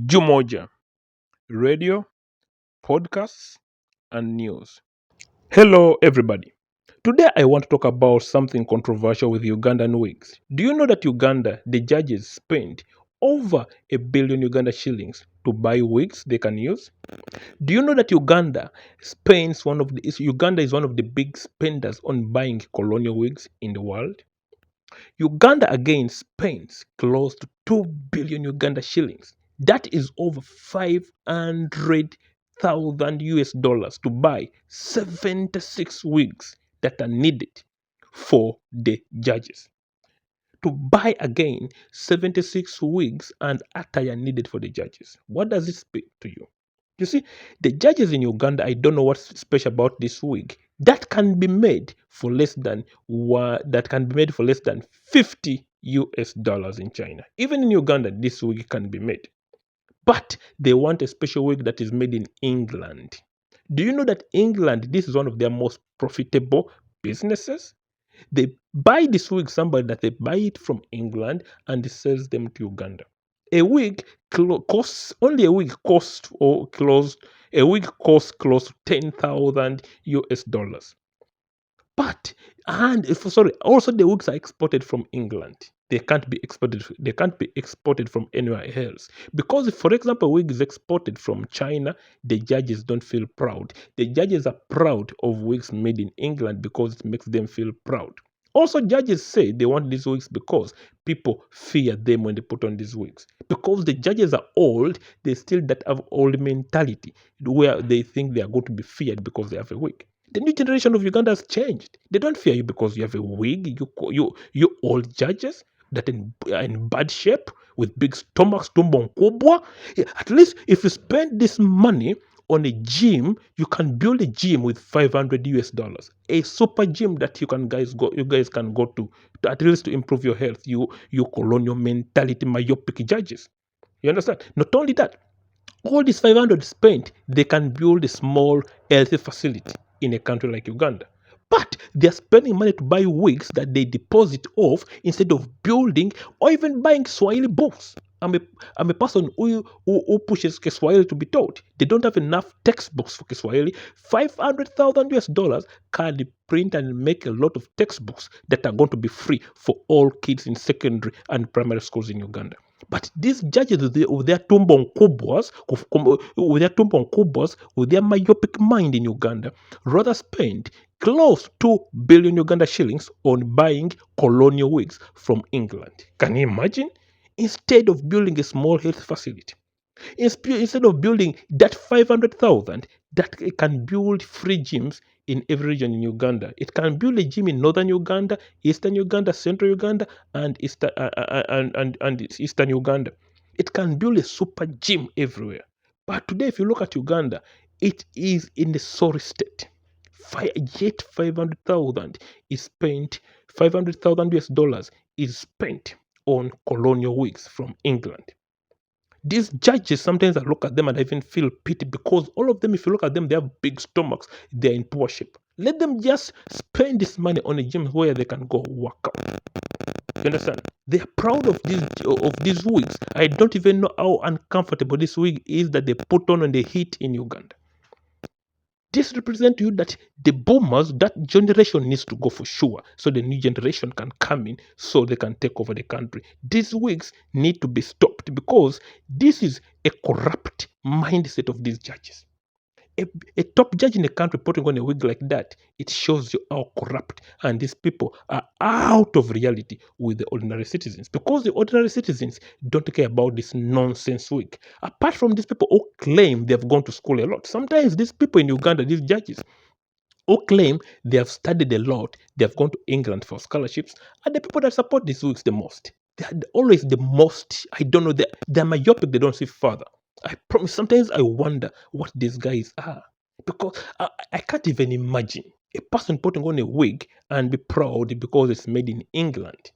Jumoja, radio, podcasts, and news. Hello, everybody. Today, I want to talk about something controversial with Ugandan wigs. Do you know that Uganda, the judges spent over 1 billion Uganda shillings to buy wigs they can use? Do you know that Uganda is one of the big spenders on buying colonial wigs in the world? Uganda again spends close to 2 billion Uganda shillings. That is over 500,000 US dollars to buy 76 wigs that are needed for the judges. To buy again 76 wigs and attire needed for the judges. What does it speak to you? You see, the judges in Uganda, I don't know what's special about this wig. That can be made for less than 50 US dollars in China. Even in Uganda, this wig can be made. But they want a special wig that is made in England. Do you know that England, this is one of their most profitable businesses? They buy this wig, somebody that they buy it from England and sells them to Uganda. A wig costs only a wig costs close to 10,000 US dollars. But also the wigs are exported from England. They can't be exported from anywhere else. Because if, for example, a wig is exported from China, the judges don't feel proud. The judges are proud of wigs made in England because it makes them feel proud. Also, judges say they want these wigs because people fear them when they put on these wigs. Because the judges are old, they still that have old mentality where they think they are going to be feared because they have a wig. The new generation of Uganda has changed. They don't fear you because you have a wig. You old judges that are in bad shape with big stomachs, tumbo kubwa. At least if you spend this money on a gym, you can build a gym with 500 US dollars. A super gym that you guys can go to at least to improve your health. You colonial mentality, myopic judges. You understand? Not only that, all this 500 spent, they can build a small healthy facility in a country like Uganda. But they're spending money to buy wigs that they deposit off instead of building or even buying Swahili books. I'm a person who pushes Kiswahili to be taught. They don't have enough textbooks for Kiswahili. 500,000 US dollars can print and make a lot of textbooks that are going to be free for all kids in secondary and primary schools in Uganda. But these judges with their tumbo kubwas, with their myopic mind in Uganda, rather spend close to 2 billion Uganda shillings on buying colonial wigs from England. Can you imagine? Instead of building a small health facility, instead of building that 500,000, that it can build free gyms in every region in Uganda. It can build a gym in northern Uganda, eastern Uganda, central Uganda, and eastern Uganda. It can build a super gym everywhere. But today, if you look at Uganda, it is in the sorry state. Yet 500,000 is spent, 500,000 US dollars is spent on colonial wigs from England. These judges, sometimes I look at them and I even feel pity because all of them, if you look at them, they have big stomachs, they're in poor shape. Let them just spend this money on a gym where they can go work out. You understand? They are proud of these wigs. I don't even know how uncomfortable this wig is that they put on the heat in Uganda. This represents to you that the boomers, that generation needs to go for sure, so the new generation can come in, so they can take over the country. These wigs need to be stopped because this is a corrupt mindset of these judges. A top judge in the country putting on a wig like that, it shows you how corrupt and these people are out of reality with the ordinary citizens, because the ordinary citizens don't care about this nonsense wig. Apart from these people who claim they've gone to school a lot, sometimes these people in Uganda, these judges who claim they have studied a lot, they have gone to England for scholarships, are the people that support these wigs the most. They are always the most, I don't know, they're myopic, they don't see further. I promise, sometimes I wonder what these guys are. Because I can't even imagine a person putting on a wig and be proud because it's made in England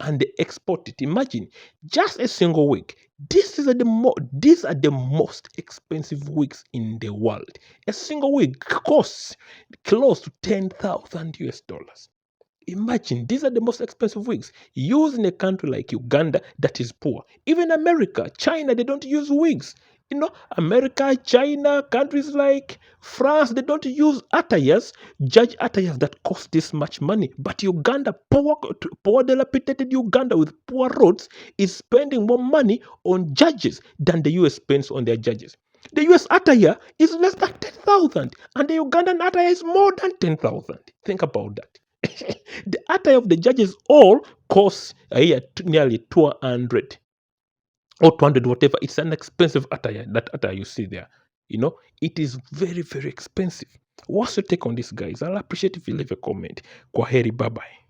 and they export it. Imagine just a single wig. These are the most expensive wigs in the world. A single wig costs close to 10,000 US dollars. Imagine, these are the most expensive wigs used in a country like Uganda that is poor. Even America, China, they don't use wigs. America, China, countries like France, they don't use attires, judge attires that cost this much money. But Uganda, poor dilapidated Uganda with poor roads, is spending more money on judges than the US spends on their judges. The US attire is less than 10,000, and the Ugandan attire is more than 10,000. Think about that. The attire of the judges all costs nearly 200 or 200 whatever. It's an expensive attire. That attire you see there, it is very, very expensive. What's your take on this, guys? I'll appreciate if you leave a comment. Kwaheri, bye bye.